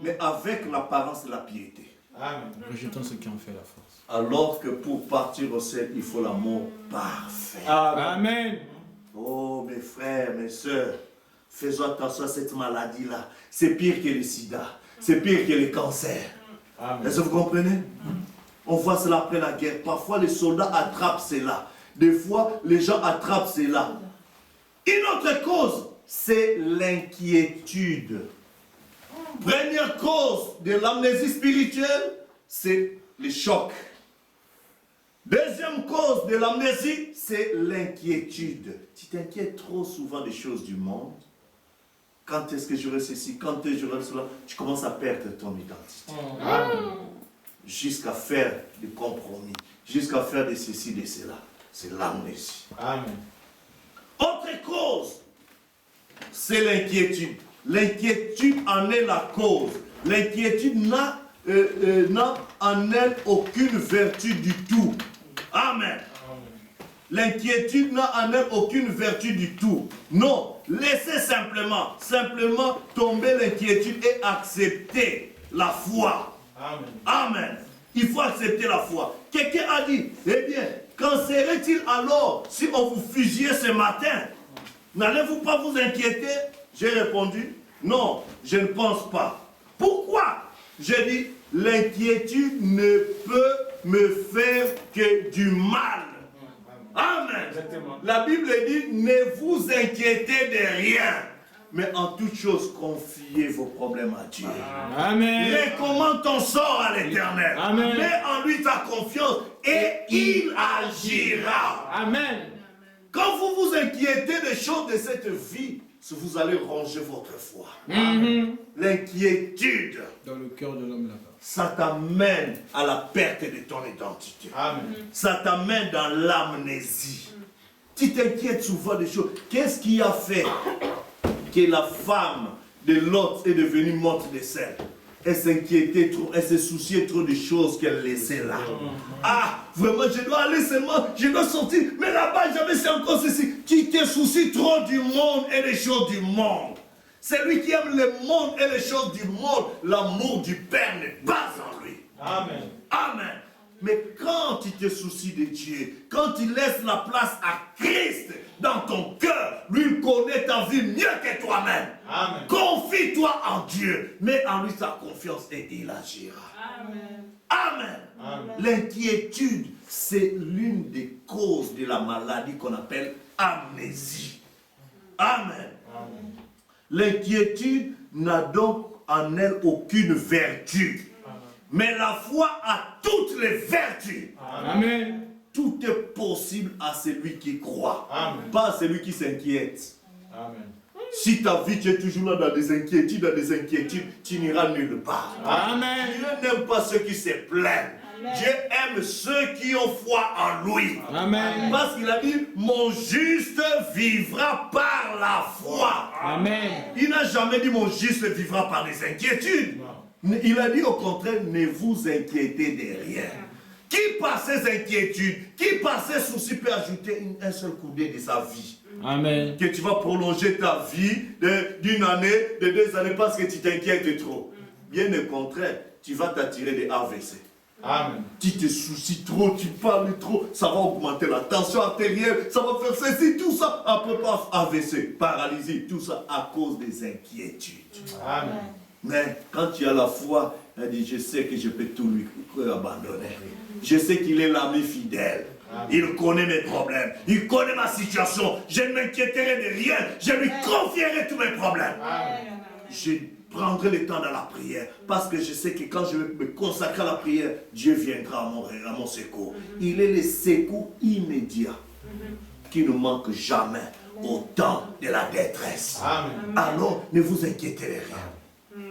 mais avec l'apparence de la piété. Amen. Rejetons ce qui en fait la force. Alors que pour partir au ciel, il faut l'amour parfait. Amen. Oh mes frères, mes soeurs, faisons attention à cette maladie-là. C'est pire que le sida. C'est pire que le cancer. Est-ce que vous comprenez? On voit cela après la guerre. Parfois les soldats attrapent cela. Des fois les gens attrapent cela. Une autre cause, c'est l'inquiétude. Première cause de l'amnésie spirituelle, c'est le choc. Deuxième cause de l'amnésie, c'est l'inquiétude. Tu t'inquiètes trop souvent des choses du monde. Quand est-ce que j'aurai ceci? Quand est-ce que j'aurai cela? Tu commences à perdre ton identité. Jusqu'à faire des compromis. Jusqu'à faire de ceci, de cela. C'est l'amnésie. Amen. Autre cause, c'est l'inquiétude. L'inquiétude en est la cause. L'inquiétude n'a en elle aucune vertu du tout. Amen. L'inquiétude n'a en elle aucune vertu du tout. Non, laissez simplement tomber l'inquiétude et accepter la foi. Amen. Amen. Il faut accepter la foi. Quelqu'un a dit, eh bien, qu'en serait-il alors si on vous fusillait ce matin? N'allez-vous pas vous inquiéter? J'ai répondu, non, je ne pense pas. Pourquoi? J'ai dit, l'inquiétude ne peut me faire que du mal. Amen. Exactement. La Bible dit, ne vous inquiétez de rien, mais en toute chose, confiez vos problèmes à Dieu. Amen. Recommande ton sort à l'Éternel. Mets en lui ta confiance et il agira. Amen. Quand vous vous inquiétez des choses de cette vie, vous allez ranger votre foi. L'inquiétude dans le cœur de l'homme là-bas, ça t'amène à la perte de ton identité. Amen. Ça t'amène dans l'amnésie. Tu t'inquiètes souvent des choses. Qu'est-ce qui a fait que la femme de Lot est devenue morte de sel? Elle s'inquiétait trop, elle se souciait trop des choses qu'elle laissait là. Ah, vraiment, je dois aller seulement, je dois sortir. Mais là-bas, j'avais c'est encore ceci. Tu te soucies trop du monde et des choses du monde. Celui qui aime le monde et les choses du monde, l'amour du Père n'est pas en lui. Amen. Amen. Mais quand tu te soucies de Dieu, quand tu laisses la place à Christ dans ton cœur, lui il connaît ta vie mieux que toi-même. Amen. Confie-toi en Dieu, mets en lui ta confiance et il agira. Amen. Amen. Amen. L'inquiétude, c'est l'une des causes de la maladie qu'on appelle amnésie. Amen. Amen. L'inquiétude n'a donc en elle aucune vertu. Mais la foi a toutes les vertus. Amen. Tout est possible à celui qui croit. Amen. Pas à celui qui s'inquiète. Amen. Si ta vie, tu es toujours là dans des inquiétudes, tu n'iras nulle part. Amen. Dieu n'aime pas ceux qui se plaignent. Amen. Dieu aime ceux qui ont foi en lui. Amen. Parce qu'il a dit, mon juste vivra par la foi. Amen. Il n'a jamais dit, mon juste vivra par les inquiétudes. Il a dit au contraire, ne vous inquiétez de rien. Qui par ses inquiétudes, qui par ses soucis peut ajouter un seul coudé de sa vie? Amen. Que tu vas prolonger ta vie d'une année, de 2 années parce que tu t'inquiètes trop. Bien au contraire, tu vas t'attirer des AVC. Amen. Tu te soucies trop, tu parles trop, ça va augmenter la tension artérielle, ça va faire ceci, tout ça. Après, pas AVC, paralysie, tout ça à cause des inquiétudes. Amen. Mais quand tu as la foi, elle dit, je sais que je peux tout lui abandonner. Je sais qu'il est l'ami fidèle. Il connaît mes problèmes. Il connaît ma situation. Je ne m'inquiéterai de rien. Je lui confierai tous mes problèmes. Je prendrai le temps dans la prière. Parce que je sais que quand je vais me consacrer à la prière, Dieu viendra à mon secours. Il est le secours immédiat qui ne manque jamais au temps de la détresse. Alors, ne vous inquiétez de rien.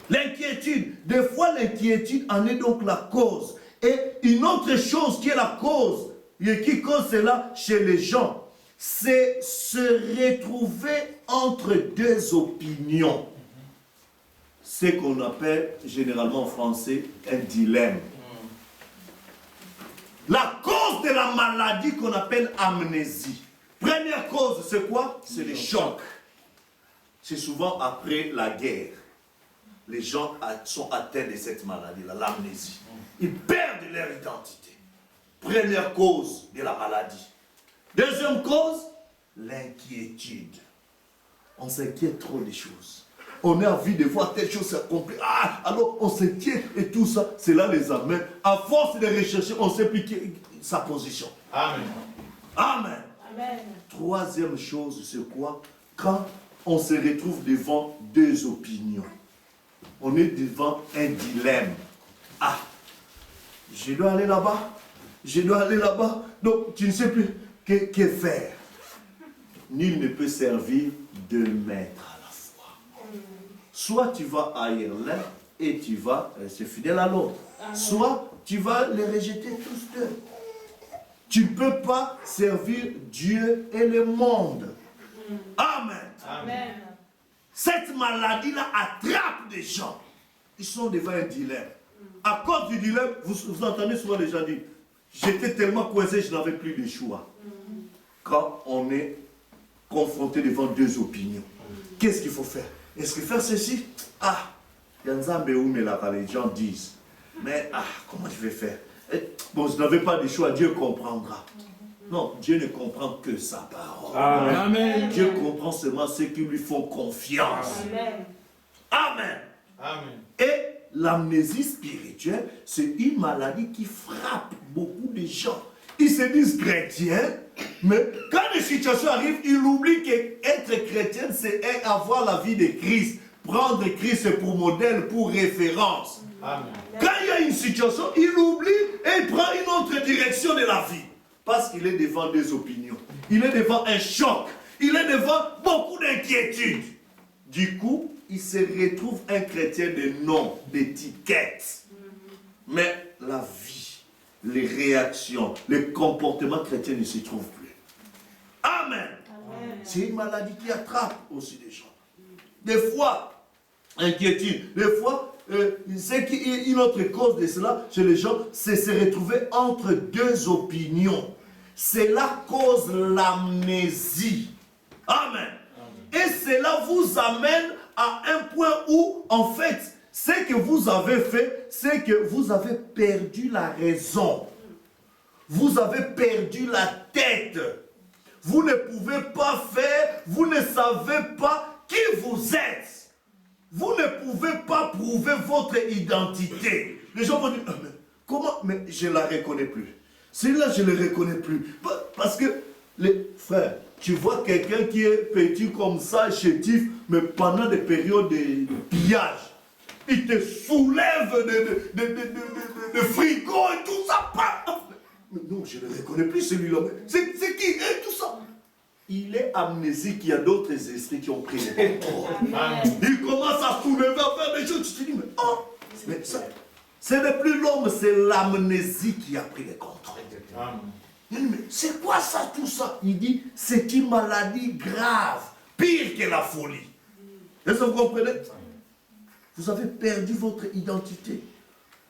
L'inquiétude, des fois l'inquiétude en est donc la cause. Et une autre chose qui est la cause, et qui cause cela chez les gens, c'est se retrouver entre deux opinions. Ce qu'on appelle généralement en français un dilemme. La cause de la maladie qu'on appelle amnésie. Première cause, c'est quoi? C'est les chocs. C'est souvent après la guerre. les gens sont atteints de cette maladie-là, l'amnésie. Ils perdent leur identité. Première cause de la maladie. Deuxième cause, l'inquiétude. On s'inquiète trop des choses. On a envie de voir telle chose s'accomplir. Ah, alors on s'inquiète et tout ça. Cela les amène. À force de rechercher, on ne sait plus sa position. Amen. Amen. Amen. Troisième chose, c'est quoi? Quand on se retrouve devant deux opinions. On est devant un dilemme. Ah, je dois aller là-bas. Je dois aller là-bas. Donc, tu ne sais plus que faire. Nul ne peut servir deux maîtres à la fois. Soit tu vas haïr l'un et tu vas rester fidèle à l'autre. Soit tu vas les rejeter tous deux. Tu ne peux pas servir Dieu et le monde. Amen. Amen. Cette maladie-là attrape des gens. Ils sont devant un dilemme. À cause du dilemme, vous entendez souvent les gens dire, j'étais tellement coincé, je n'avais plus de choix. Quand on est confronté devant deux opinions, qu'est-ce qu'il faut faire? Est-ce que faire ceci? Ah, les gens disent, mais comment je vais faire? Bon, je n'avais pas de choix, Dieu comprendra. Non, Dieu ne comprend que sa parole. Amen. Dieu comprend seulement ceux qui lui font confiance. Amen. Amen. Amen. Et l'amnésie spirituelle, c'est une maladie qui frappe beaucoup de gens. Ils se disent chrétiens, mais quand les situations arrivent, ils oublient qu'être chrétien, c'est avoir la vie de Christ. Prendre Christ pour modèle, pour référence. Amen. Quand il y a une situation, il oublie et il prend une autre direction de la vie. Parce qu'il est devant des opinions. Il est devant un choc. Il est devant beaucoup d'inquiétudes. Du coup, il se retrouve un chrétien de nom, d'étiquette. Mais la vie, les réactions, les comportements chrétiens ne se trouvent plus. Amen. C'est une maladie qui attrape aussi des gens. Des fois, inquiétude. Des fois, c'est une autre cause de cela chez les gens, c'est se retrouver entre deux opinions. Cela cause l'amnésie. Amen. Et cela vous amène à un point où, en fait, ce que vous avez fait, c'est que vous avez perdu la raison. Vous avez perdu la tête. Vous ne pouvez pas faire, vous ne savez pas qui vous êtes. Vous ne pouvez pas prouver votre identité. Les gens vont dire, mais comment? Mais je ne la reconnais plus. Celui-là, je ne le reconnais plus. Parce que, les frères, tu vois quelqu'un qui est petit comme ça, chétif, mais pendant des périodes de pillage, il te soulève de frigo et tout ça. Mais non, je ne le reconnais plus celui-là. C'est qui? Et tout ça. Il est amnésique, il y a d'autres esprits qui ont pris le contrôle. Il commence à soulever, à faire des choses. Tu te dis, mais ça, ce n'est plus l'homme, c'est l'amnésie qui a pris le contrôle. Mais c'est quoi ça, tout ça? Il dit, c'est une maladie grave, pire que la folie. Est-ce que vous comprenez? Vous avez perdu votre identité.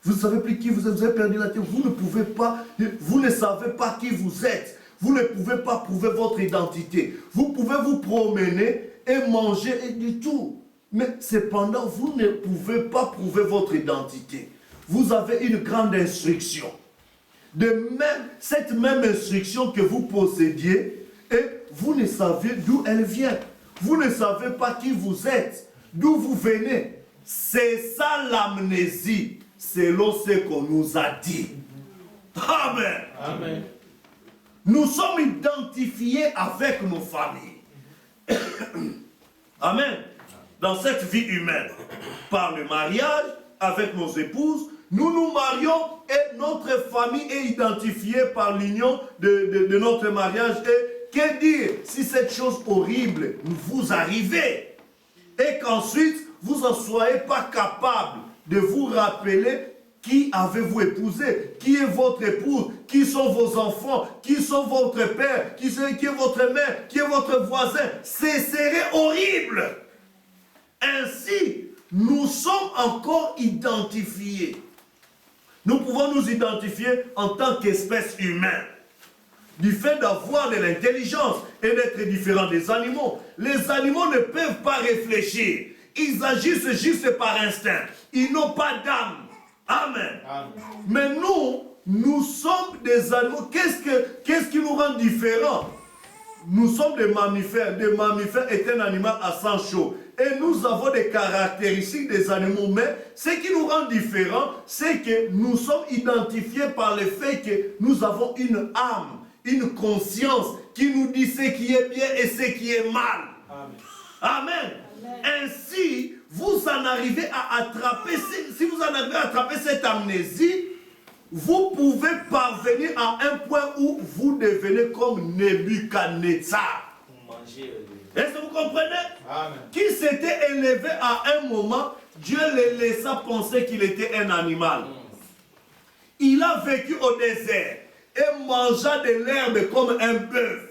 Vous ne savez plus qui vous êtes, vous avez perdu la tête. Vous ne pouvez pas, vous ne savez pas qui vous êtes. Vous ne pouvez pas prouver votre identité. Vous pouvez vous promener et manger et du tout. Mais cependant, vous ne pouvez pas prouver votre identité. Vous avez une grande instruction. Cette même instruction que vous possédiez, et vous ne savez d'où elle vient. Vous ne savez pas qui vous êtes, d'où vous venez. C'est ça l'amnésie, selon ce qu'on nous a dit. Amen. Amen. Nous sommes identifiés avec nos familles. Amen. Dans cette vie humaine, par le mariage, avec nos épouses, nous nous marions et notre famille est identifiée par l'union de notre mariage. Et que dire si cette chose horrible vous arrivait et qu'ensuite vous n'en soyez pas capable de vous rappeler qui avez-vous épousé, qui est votre épouse, qui sont vos enfants, qui sont votre père, qui est votre mère, qui est votre voisin. Ce serait horrible. Ainsi, nous sommes encore identifiés. Nous pouvons nous identifier en tant qu'espèce humaine. Du fait d'avoir de l'intelligence et d'être différents des animaux. Les animaux ne peuvent pas réfléchir. Ils agissent juste par instinct. Ils n'ont pas d'âme. Amen. Amen. Mais nous sommes des animaux. Qu'est-ce qui nous rend différents? Nous sommes des mammifères. Des mammifères est un animal à sang chaud. Et nous avons des caractéristiques des animaux. Mais ce qui nous rend différents, c'est que nous sommes identifiés par le fait que nous avons une âme, une conscience qui nous dit ce qui est bien et ce qui est mal. Amen. Amen. Amen. Ainsi, vous en arrivez à attraper, si vous en arrivez à attraper cette amnésie, vous pouvez parvenir à un point où vous devenez comme Nebuchadnezzar. Est-ce que vous comprenez? Amen. Qui s'était élevé à un moment, Dieu le laissa penser qu'il était un animal. Il a vécu au désert et mangea de l'herbe comme un bœuf.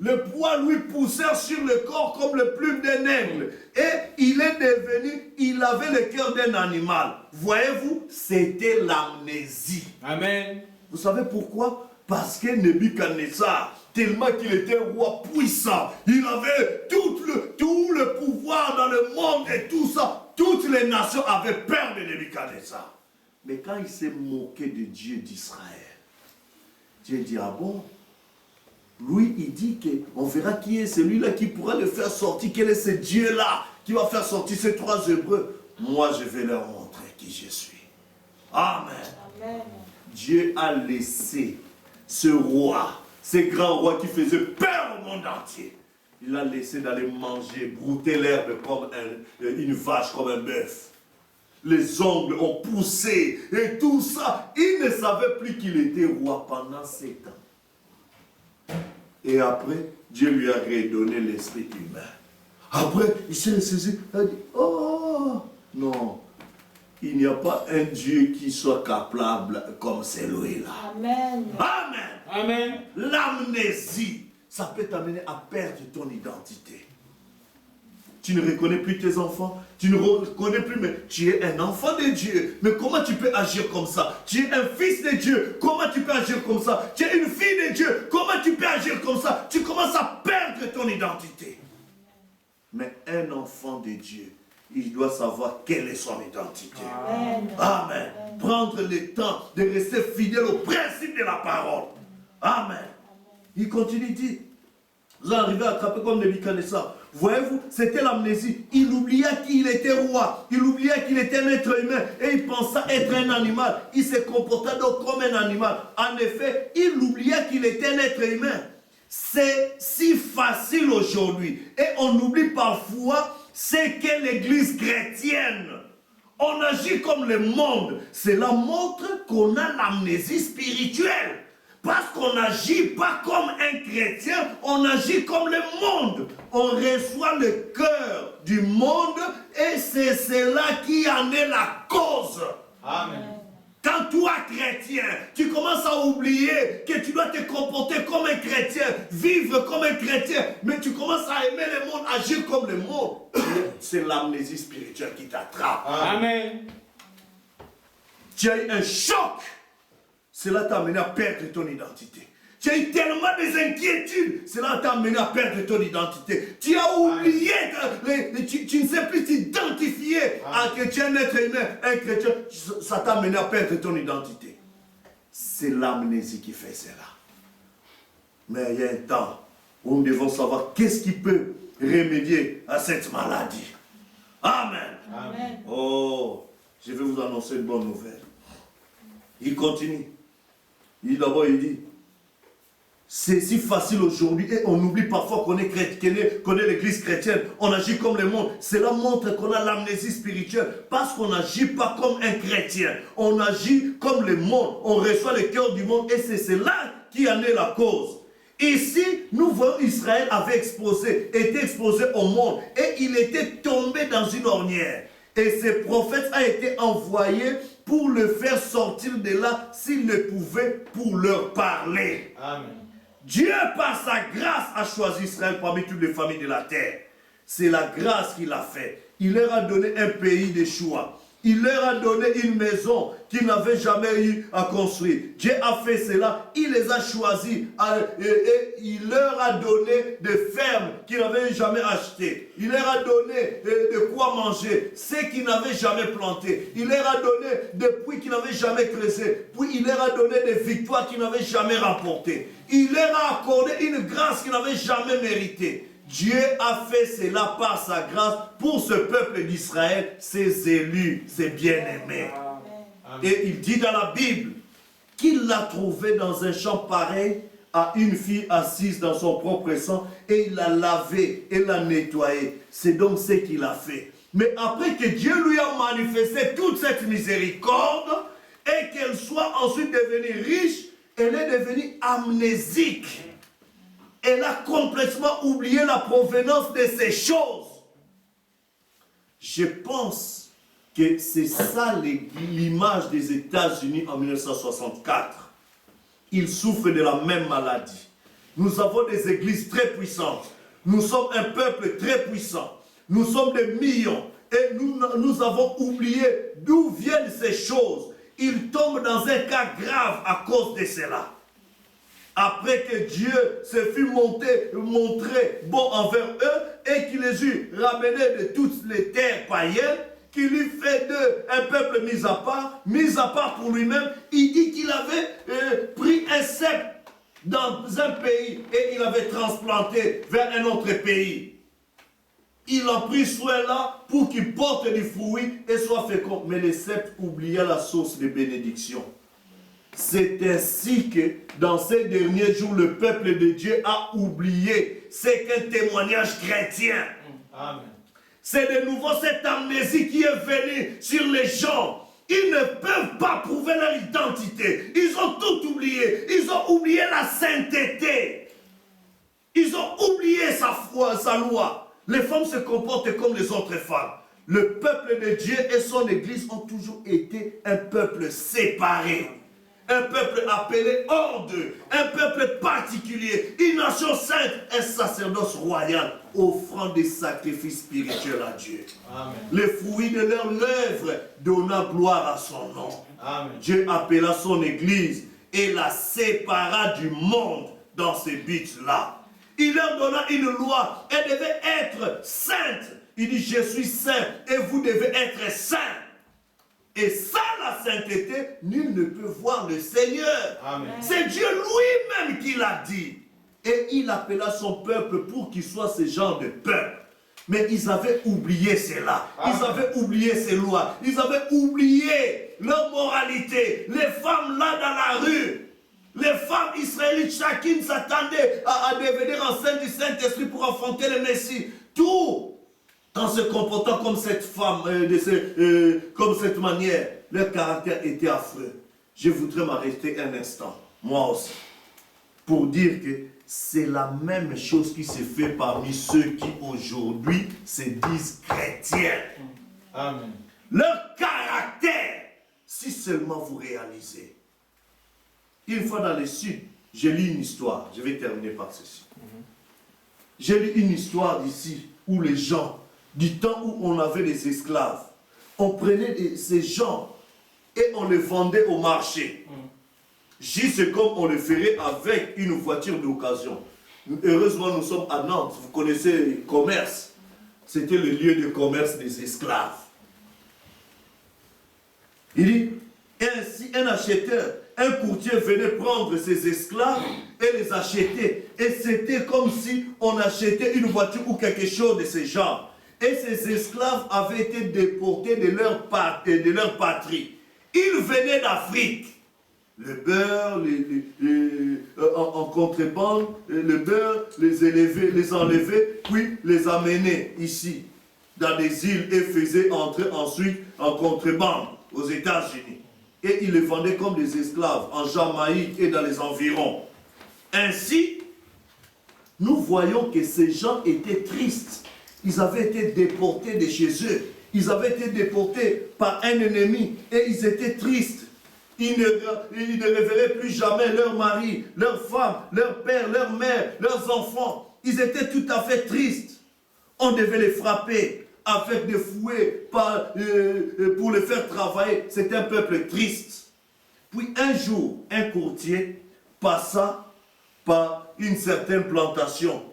Le poids lui poussait sur le corps comme le plume d'un aigle. Et il avait le cœur d'un animal. Voyez-vous, c'était l'amnésie. Amen. Vous savez pourquoi? Parce que Nebuchadnezzar, tellement qu'il était roi puissant, il avait tout le pouvoir dans le monde et tout ça. Toutes les nations avaient peur de Nebuchadnezzar. Mais quand il s'est moqué de Dieu d'Israël, Dieu dit, ah bon? Lui, il dit qu'on verra qui est celui-là qui pourra le faire sortir. Quel est ce Dieu-là qui va faire sortir ces 3 Hébreux? Moi, je vais leur montrer qui je suis. Amen. Amen. Dieu a laissé ce roi, ce grand roi qui faisait peur au monde entier. Il l'a laissé d'aller manger, brouter l'herbe comme une vache, comme un bœuf. Les ongles ont poussé et tout ça. Il ne savait plus qu'il était roi pendant 7 ans. Et après, Dieu lui a redonné l'esprit humain. Après, il s'est ressaisi. Il a dit, oh, non, il n'y a pas un Dieu qui soit capable comme celui-là. Amen. Amen. Amen. L'amnésie, ça peut t'amener à perdre ton identité. Tu ne reconnais plus tes enfants, tu ne reconnais plus, mais tu es un enfant de Dieu. Mais comment tu peux agir comme ça? Tu es un fils de Dieu, comment tu peux agir comme ça? Tu es une fille de Dieu, comment tu peux agir comme ça? Tu commences à perdre ton identité. Mais un enfant de Dieu, il doit savoir quelle est son identité. Amen. Amen. Prendre le temps de rester fidèle au principe de la parole. Amen. Il continue, il dit, vous arrivez à attraper comme Nebuchadnezzar. Voyez-vous, c'était l'amnésie. Il oublia qu'il était roi. Il oublia qu'il était un être humain. Et il pensa être un animal. Il se comporta donc comme un animal. En effet, il oublia qu'il était un être humain. C'est si facile aujourd'hui. Et on oublie parfois ce qu'est l'église chrétienne. On agit comme le monde. Cela montre qu'on a l'amnésie spirituelle. Parce qu'on n'agit pas comme un chrétien, on agit comme le monde. On reçoit le cœur du monde et c'est cela qui en est la cause. Amen. Quand toi, chrétien, tu commences à oublier que tu dois te comporter comme un chrétien, vivre comme un chrétien, mais tu commences à aimer le monde, agir comme le monde, c'est l'amnésie spirituelle qui t'attrape. Amen. Tu as eu un choc. Cela t'a amené à perdre ton identité. Tu as eu tellement des inquiétudes. Cela t'a amené à perdre ton identité. Tu as oublié, tu ne sais plus t'identifier à que tu es un être humain, un chrétien. Ça t'a amené à perdre ton identité. C'est l'amnésie qui fait cela. Mais il y a un temps où nous devons savoir qu'est-ce qui peut remédier à cette maladie. Amen. Amen. Oh, je vais vous annoncer une bonne nouvelle. Il continue. Il dit, c'est si facile aujourd'hui et on oublie parfois qu'on est l'église chrétienne, on agit comme le monde. Cela montre qu'on a l'amnésie spirituelle parce qu'on n'agit pas comme un chrétien. On agit comme le monde, on reçoit le cœur du monde et c'est cela qui en est la cause. Ici, nous voyons Israël était exposé au monde et il était tombé dans une ornière. Et ce prophète a été envoyé pour le faire sortir de là s'il ne pouvait pour leur parler. Amen. Dieu, par sa grâce, a choisi Israël parmi toutes les familles de la terre. C'est la grâce qu'il a fait. Il leur a donné un pays de choix. Il leur a donné une maison qu'ils n'avaient jamais eu à construire. Dieu a fait cela, il les a choisis et il leur a donné des fermes qu'ils n'avaient jamais achetées. Il leur a donné de quoi manger, ce qu'ils n'avaient jamais planté. Il leur a donné des puits qu'ils n'avaient jamais creusés. Puis il leur a donné des victoires qu'ils n'avaient jamais remportées. Il leur a accordé une grâce qu'ils n'avaient jamais méritée. Dieu a fait cela par sa grâce pour ce peuple d'Israël, ses élus, ses bien-aimés. Et il dit dans la Bible qu'il l'a trouvé dans un champ pareil à une fille assise dans son propre sang et il l'a lavé et l'a nettoyé. C'est donc ce qu'il a fait. Mais après que Dieu lui a manifesté toute cette miséricorde et qu'elle soit ensuite devenue riche, elle est devenue amnésique. Elle a complètement oublié la provenance de ces choses. Je pense que c'est ça l'image des États-Unis en 1964. Ils souffrent de la même maladie. Nous avons des églises très puissantes. Nous sommes un peuple très puissant. Nous sommes des millions. Et nous avons oublié d'où viennent ces choses. Ils tombent dans un cas grave à cause de cela. Après que Dieu se fut montré bon envers eux et qu'il les eut ramenés de toutes les terres païennes, qu'il eut fait d'eux un peuple mis à part pour lui-même, il dit qu'il avait pris un cep dans un pays et il avait transplanté vers un autre pays. Il en prit soin là pour qu'il porte du fruit et soit fécond. Mais le cep oublia la source de bénédiction. C'est ainsi que dans ces derniers jours, le peuple de Dieu a oublié. C'est qu'un témoignage chrétien. Amen. C'est de nouveau cette amnésie qui est venue sur les gens. Ils ne peuvent pas prouver leur identité. Ils ont tout oublié. Ils ont oublié la sainteté. Ils ont oublié sa foi, sa loi. Les femmes se comportent comme les autres femmes. Le peuple de Dieu et son église ont toujours été un peuple séparé. Un peuple appelé hors d'eux, un peuple particulier, une nation sainte, un sacerdoce royal, offrant des sacrifices spirituels à Dieu. Amen. Les fruits de leurs lèvres donnant gloire à son nom. Amen. Dieu appela son église et la sépara du monde dans ces buts-là. Il leur donna une loi, elle devait être sainte. Il dit, je suis saint et vous devez être saints. Et sans la sainteté, nul ne peut voir le Seigneur. C'est Dieu lui-même qui l'a dit. Et il appela son peuple pour qu'il soit ce genre de peuple. Mais ils avaient oublié cela. Ils avaient oublié ces lois. Ils avaient oublié leur moralité. Les femmes là dans la rue. Les femmes israélites, chacune s'attendait à devenir enceinte du Saint-Esprit pour affronter le Messie. Tout en se comportant comme cette femme, comme cette manière. Leur caractère était affreux. Je voudrais m'arrêter un instant, moi aussi, pour dire que c'est la même chose qui se fait parmi ceux qui aujourd'hui se disent chrétiens. Amen. Leur caractère, si seulement vous réalisez. Une fois dans le sud, j'ai lu une histoire, je vais terminer par ceci. J'ai lu une histoire d'ici où les gens, du temps où on avait des esclaves, on prenait ces gens et on les vendait au marché. Juste comme on le ferait avec une voiture d'occasion. Heureusement, nous sommes à Nantes. Vous connaissez le commerce. C'était le lieu de commerce des esclaves. Il dit, ainsi un acheteur, un courtier venait prendre ses esclaves et les acheter. Et c'était comme si on achetait une voiture ou quelque chose de ce genre. Et ces esclaves avaient été déportés de leur patrie. Ils venaient d'Afrique. Le beurre, en contrebande, le beurre, les enlever, puis les amener ici, dans des îles, et faisaient entrer ensuite en contrebande aux États-Unis. Et ils les vendaient comme des esclaves en Jamaïque et dans les environs. Ainsi, nous voyons que ces gens étaient tristes. Ils avaient été déportés de chez eux. Ils avaient été déportés par un ennemi et ils étaient tristes. Ils ne reverraient plus jamais leur mari, leur femme, leur père, leur mère, leurs enfants. Ils étaient tout à fait tristes. On devait les frapper, avec des fouets pour les faire travailler. C'est un peuple triste. Puis un jour, un courtier passa par une certaine plantation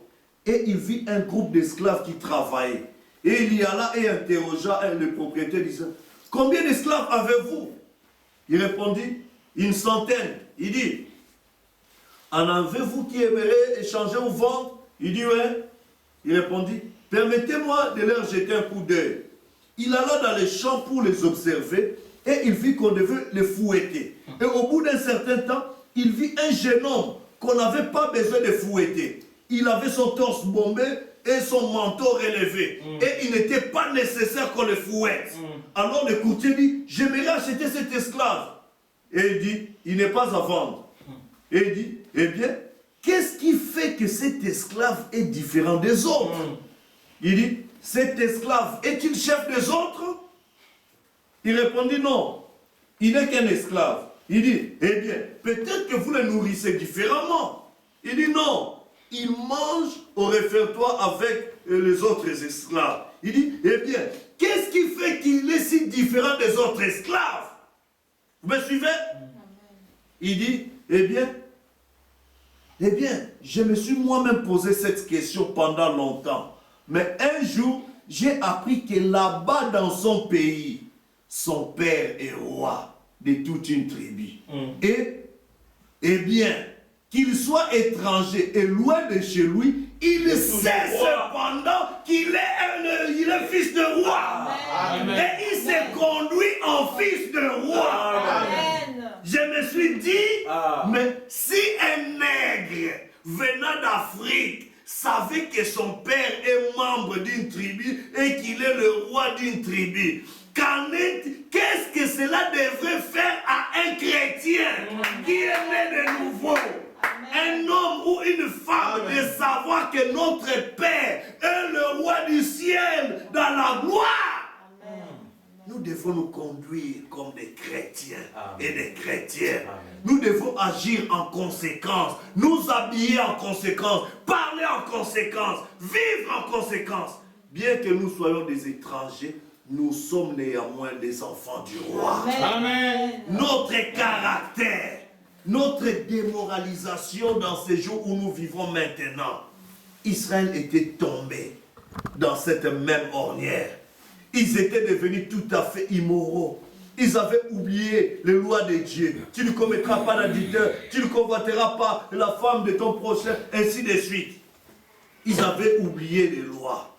et il vit un groupe d'esclaves qui travaillaient. Et il y alla et interrogea le propriétaire disant, « Combien d'esclaves avez-vous » Il répondit, « Une centaine. » Il dit, « En avez-vous qui aimeraient échanger ou vendre » Il dit, « Ouais. » Il répondit, « Permettez-moi de leur jeter un coup d'œil. » Il alla dans les champs pour les observer et il vit qu'on devait les fouetter. Et au bout d'un certain temps, il vit un jeune homme qu'on n'avait pas besoin de fouetter. Il avait son torse bombé et son manteau relevé. Et il n'était pas nécessaire qu'on le fouette. Alors le courtier dit, j'aimerais acheter cet esclave. Et il dit, il n'est pas à vendre. Et il dit, eh bien, qu'est-ce qui fait que cet esclave est différent des autres? Il dit, cet esclave est-il chef des autres? Il répondit, non, il n'est qu'un esclave. Il dit, eh bien, peut-être que vous le nourrissez différemment. Il dit, non, il mange au réfectoire avec les autres esclaves. Il dit, eh bien, qu'est-ce qui fait qu'il est si différent des autres esclaves? Vous me suivez? Il dit, eh bien, je me suis moi-même posé cette question pendant longtemps. Mais un jour, j'ai appris que là-bas dans son pays, son père est roi de toute une tribu. Et, eh bien, qu'il soit étranger et loin de chez lui, il sait cependant qu'il est fils de roi. Amen. Et il s'est conduit en fils de roi. Amen. Je me suis dit, mais si un nègre venant d'Afrique savait que son père est membre d'une tribu et qu'il est le roi d'une tribu, qu'est-ce que cela devrait faire à un chrétien qui est né de nouveau? Un homme ou une femme de savoir que notre Père est le roi du ciel dans la gloire. Amen. Nous devons nous conduire comme des chrétiens et des chrétiennes. Nous devons agir en conséquence, nous habiller en conséquence, parler en conséquence, vivre en conséquence. Bien que nous soyons des étrangers, nous sommes néanmoins des enfants du roi. Amen. Notre caractère, notre démoralisation dans ces jours où nous vivons maintenant. Israël était tombé dans cette même ornière. Ils étaient devenus tout à fait immoraux. Ils avaient oublié les lois de Dieu. Tu ne commettras pas d'adultère, tu ne convoiteras pas la femme de ton prochain, ainsi de suite. Ils avaient oublié les lois.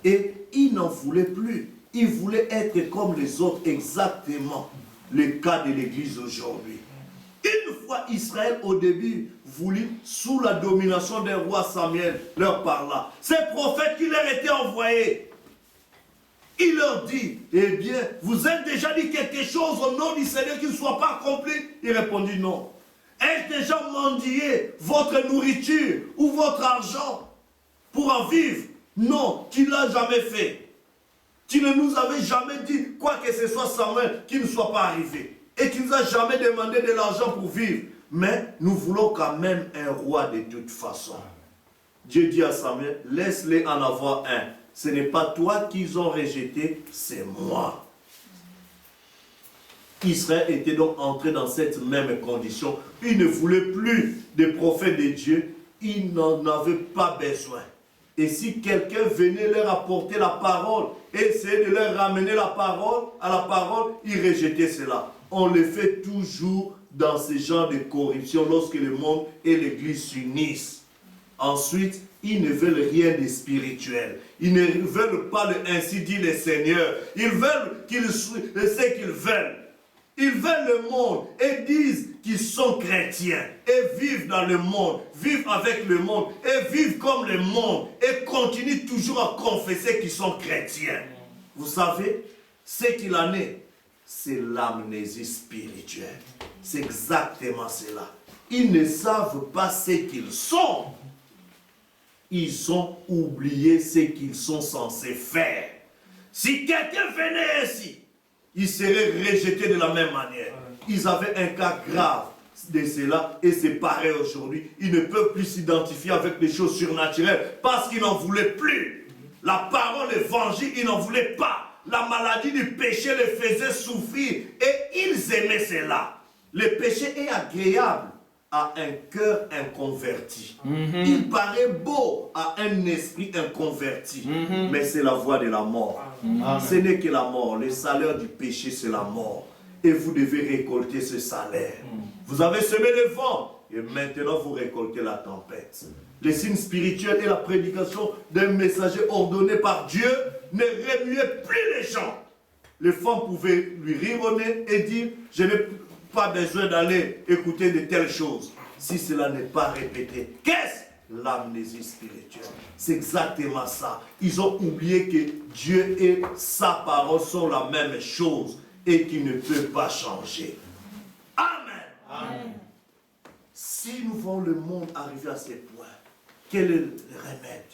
Et ils n'en voulaient plus. Ils voulaient être comme les autres, exactement le cas de l'Église aujourd'hui. Une fois Israël au début voulut, sous la domination d'un roi Samuel, leur parla. Ces prophètes qui leur étaient envoyés, il leur dit, eh bien, vous avez déjà dit quelque chose au nom du Seigneur qui ne soit pas accompli? Il répondit non. Ai-je déjà mendié votre nourriture ou votre argent pour en vivre? Non, tu ne l'as jamais fait. Tu ne nous avais jamais dit quoi que ce soit Samuel qui ne soit pas arrivé. Et tu ne nous as jamais demandé de l'argent pour vivre. Mais nous voulons quand même un roi de toute façon. Dieu dit à Samuel, laisse-les en avoir un. Ce n'est pas toi qu'ils ont rejeté, c'est moi. Israël était donc entré dans cette même condition. Il ne voulait plus des prophètes de Dieu. Il n'en avait pas besoin. Et si quelqu'un venait leur apporter la parole, et essayait de leur ramener à la parole, ils rejetaient cela. On le fait toujours dans ce genre de corruption lorsque le monde et l'Église s'unissent. Ensuite, ils ne veulent rien de spirituel. Ils ne veulent pas le ainsi dit le Seigneur. Ils veulent ce qu'ils veulent. Ils veulent le monde et disent qu'ils sont chrétiens et vivent dans le monde, vivent avec le monde et vivent comme le monde et continuent toujours à confesser qu'ils sont chrétiens. Vous savez, ce qu'il en est, c'est l'amnésie spirituelle. C'est exactement cela. Ils ne savent pas ce qu'ils sont. Ils ont oublié ce qu'ils sont censés faire. Si quelqu'un venait ici, ils seraient rejetés de la même manière. Ils avaient un cas grave de cela et c'est pareil aujourd'hui. Ils ne peuvent plus s'identifier avec des choses surnaturelles parce qu'ils n'en voulaient plus. La parole, l'évangile, ils n'en voulaient pas. La maladie du péché les faisait souffrir et ils aimaient cela. Le péché est agréable à un cœur inconverti. Il paraît beau à un esprit inconverti, mais c'est la voie de la mort. Ce n'est que la mort. Le salaire du péché, c'est la mort. Et vous devez récolter ce salaire. Vous avez semé le vent et maintenant vous récoltez la tempête. Les signes spirituels et la prédication d'un messager ordonné par Dieu ne remuaient plus les gens. Les femmes pouvaient lui rire au nez et dire « Je n'ai pas besoin d'aller écouter de telles choses. » Si cela n'est pas répété, qu'est-ce? L'amnésie spirituelle. C'est exactement ça. Ils ont oublié que Dieu et sa parole sont la même chose et qu'il ne peut pas changer. Amen. Amen. Si nous voyons le monde arriver à ce point, quel est le remède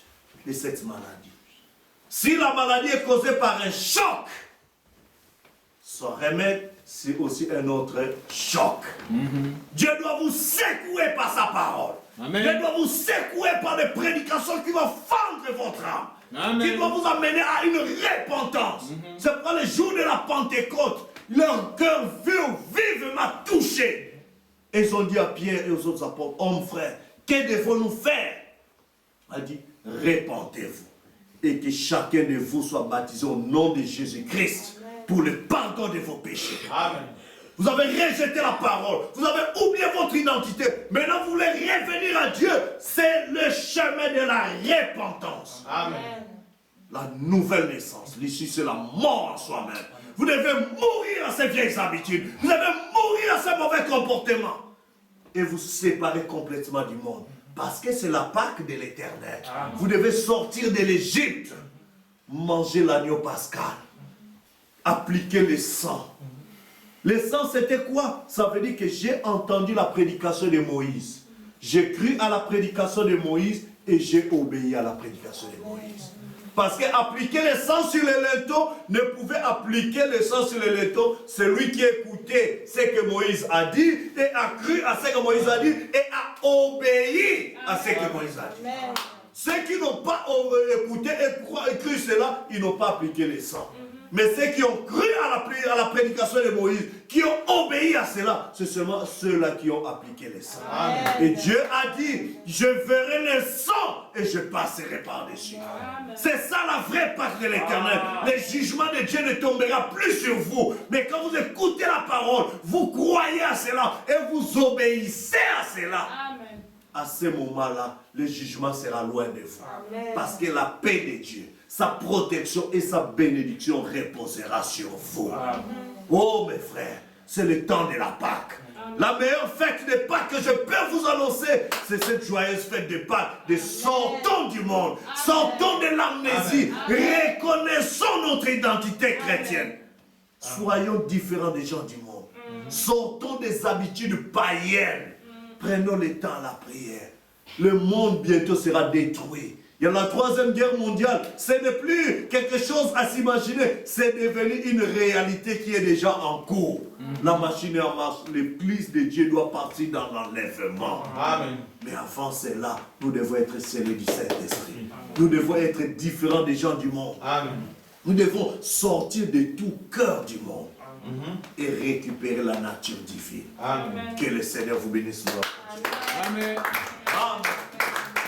de cette maladie? Si la maladie est causée par un choc, son remède, c'est aussi un autre choc. Dieu doit vous secouer par sa parole. Amen. Dieu doit vous secouer par des prédications qui vont fendre votre âme. Amen. Qui doivent vous amener à une repentance. C'est pourquoi le jour de la Pentecôte, leur cœur vivement touché. Et ils ont dit à Pierre et aux autres apôtres, hommes frères, que devons-nous faire? Il a dit, répentez-vous. Et que chacun de vous soit baptisé au nom de Jésus-Christ pour le pardon de vos péchés. Amen. Vous avez rejeté la parole. Vous avez oublié votre identité. Maintenant, vous voulez revenir à Dieu. C'est le chemin de la repentance. Amen. La nouvelle naissance. L'issue, c'est la mort en soi-même. Vous devez mourir à ces vieilles habitudes. Vous devez mourir à ces mauvais comportements. Et vous séparer complètement du monde. Parce que c'est la Pâque de l'Éternel. Vous devez sortir de l'Égypte. Manger l'agneau pascal. Appliquer le sang. Le sang, c'était quoi? Ça veut dire que j'ai entendu la prédication de Moïse. J'ai cru à la prédication de Moïse et j'ai obéi à la prédication de Moïse. Parce qu'appliquer le sang sur le linteau ne pouvait appliquer le sang sur le linteau celui qui écoutait ce que Moïse a dit et a cru à ce que Moïse a dit et a obéi à ce que Moïse a dit. Amen. Ceux qui n'ont pas écouté et cru cela, ils n'ont pas appliqué le sang. Mais ceux qui ont cru à la prédication de Moïse, qui ont obéi à cela, c'est seulement ceux-là qui ont appliqué le sang. Amen. Et Dieu a dit, je verrai le sang et je passerai par-dessus. C'est ça la vraie Pâque de l'Éternel. Le jugement de Dieu ne tombera plus sur vous. Mais quand vous écoutez la parole, vous croyez à cela et vous obéissez à cela. Amen. À ce moment-là, le jugement sera loin de vous. Amen. Parce que la paix de Dieu, sa protection et sa bénédiction reposera sur vous. Amen. Oh mes frères, c'est le temps de la Pâque. Amen. La meilleure fête de Pâques que je peux vous annoncer, c'est cette joyeuse fête de Pâques. De sortons du monde, Amen. Sortons de l'amnésie, reconnaissons notre identité chrétienne. Amen. Soyons différents des gens du monde. Sortons des habitudes païennes. Prenons le temps à la prière. Le monde bientôt sera détruit. Il y a la 3e guerre mondiale. Ce n'est plus quelque chose à s'imaginer. C'est devenu une réalité qui est déjà en cours. La machine est en marche. L'Église de Dieu doit partir dans l'enlèvement. Amen. Mais avant cela, nous devons être scellés du Saint-Esprit. Nous devons être différents des gens du monde. Amen. Nous devons sortir de tout cœur du monde. Et récupérer la nature divine. Amen. Que le Seigneur vous bénisse. Amen. Amen.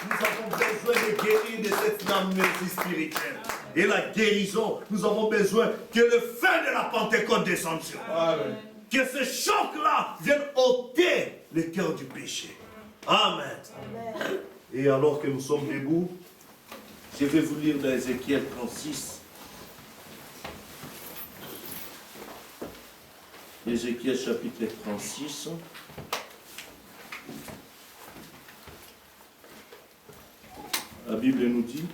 Nous avons besoin de guérir de cette amnésie spirituelle. Et la guérison, nous avons besoin que le feu de la Pentecôte descende sur nous. Amen. Que ce choc-là vienne ôter le cœur du péché. Amen. Amen. Et alors que nous sommes debout, je vais vous lire dans Ézéchiel 36. Ézéchiel chapitre 36. La Bible nous dit,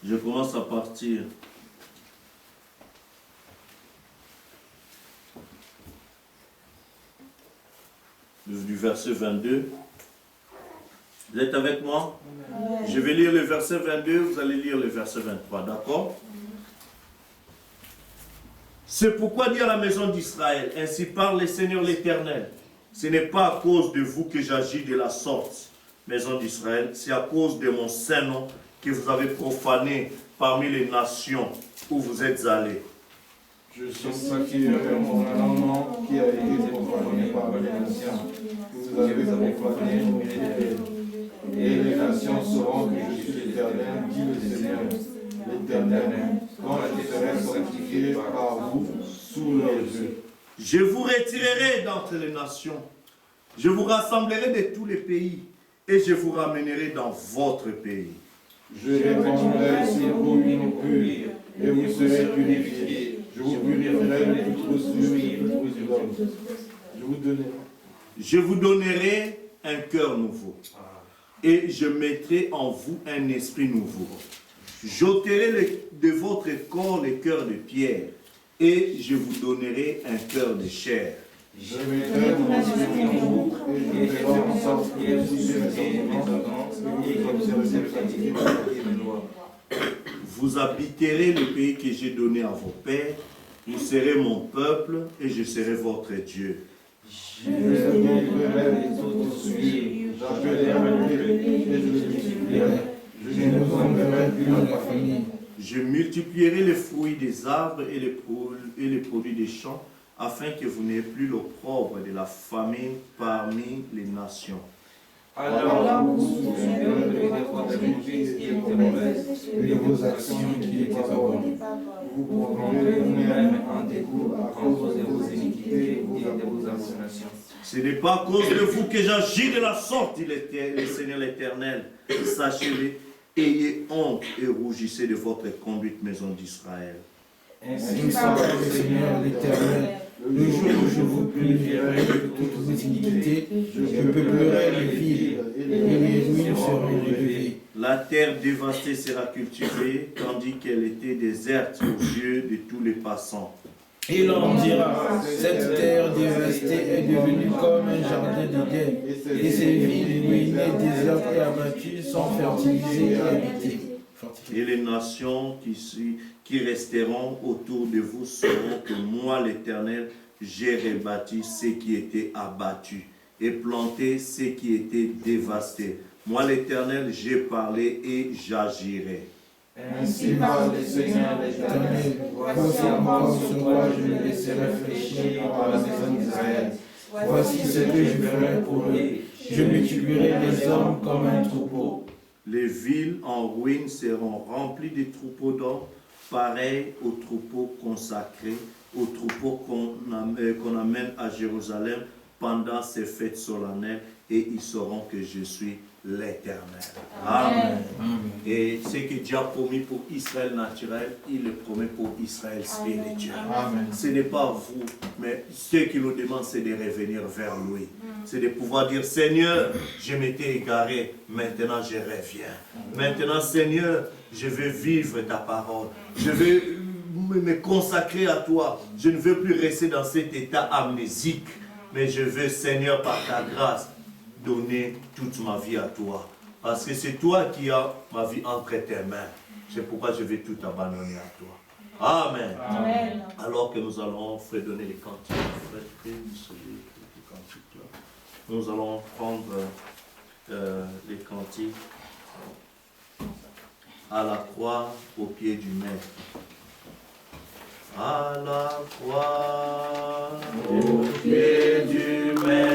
je commence à partir du verset 22. Vous êtes avec moi? Je vais lire le verset 22, vous allez lire le verset 23, d'accord? C'est pourquoi dit à la maison d'Israël, ainsi parle le Seigneur l'Éternel. Ce n'est pas à cause de vous que j'agis de la sorte, maison d'Israël, c'est à cause de mon saint nom que vous avez profané parmi les nations où vous êtes allés. Je sanctifierai mon nom qui a été profané par les nations que vous avez profané au milieu d'elles. Et les nations sauront que je suis l'Éternel, dit le Seigneur, l'Éternel, quand je serai sanctifié par vous sous leurs yeux. Je vous retirerai d'entre les nations, je vous rassemblerai de tous les pays, et je vous ramènerai dans votre pays. Je répandrai sur vous une pure, et vous serez purifiés. Je vous purifierai de toute souillure et de toute l'homme. Je vous donnerai un cœur nouveau, et je mettrai en vous un esprit nouveau. J'ôterai de votre corps le cœur de pierre, et je vous donnerai un cœur de chair. Je mettrai mon esprit en vous, et je ferai en sorte que vous suiviez mes ordonnances, et comme si vous êtes fatigués de mes lois. Vous habiterez le pays que j'ai donné à vos pères, vous serez mon peuple, et je serai votre Dieu. Je délivrerai les autres souillures, j'appellerai le et je le multiplierai. Je ne vous enverrai plus à la famille. Je multiplierai les fruits des arbres et les produits des champs, afin que vous n'ayez plus l'opprobre de la famine parmi les nations. Alors vous vous souviendrez de votre conduite qui était mauvaise et de vos actions qui étaient pas bonnes. Vous prendrez vous-même en dégoût à cause de vos iniquités et de vos abominations. Ce n'est pas à cause de vous que j'agis de la sorte, dit le Seigneur l'Éternel. Sachez-le, ayez honte et rougissez de votre conduite, maison d'Israël. Ainsi parle le Seigneur l'Éternel. Le jour où je vous purifierai de toutes vos iniquités, je peuplerai les villes et les ruines seront relevées. La terre dévastée sera cultivée, tandis qu'elle était déserte aux yeux de tous les passants. Et l'on dira, cette terre dévastée est devenue comme un jardin d'Éden, et ces villes ruinées, désertes et abattues sont fertilisées et habitées. Et les nations qui resteront autour de vous sauront que moi, l'Éternel, j'ai rebâti ce qui était abattu et planté ce qui était dévasté. Moi, l'Éternel, j'ai parlé et j'agirai. Ainsi parle le Seigneur l'Éternel. Voici encore sur quoi je les laisserai fléchir par la maison d'Israël. Voici ce que je ferai pour eux. Je multiplierai les hommes comme un troupeau. Les villes en ruine seront remplies de troupeaux d'hommes, pareils aux troupeaux consacrés, aux troupeaux qu'on amène à Jérusalem pendant ces fêtes solennelles, et ils sauront que je suis l'Éternel. Amen. Amen. Et ce que Dieu a promis pour Israël naturel, il le promet pour Israël spirituel. Amen. Ce n'est pas vous, mais ce qui nous demande, c'est de revenir vers lui. C'est de pouvoir dire, Seigneur, je m'étais égaré, maintenant je reviens. Maintenant, Seigneur, je veux vivre ta parole. Je veux me consacrer à toi. Je ne veux plus rester dans cet état amnésique, mais je veux, Seigneur, par ta grâce, donner toute ma vie à toi. Parce que c'est toi qui as ma vie entre tes mains. C'est pourquoi je vais tout abandonner à toi. Amen. Amen. Alors que nous allons fredonner les cantiques. Nous allons prendre les cantiques à la croix au pied du Maître. À la croix au pied du Maître.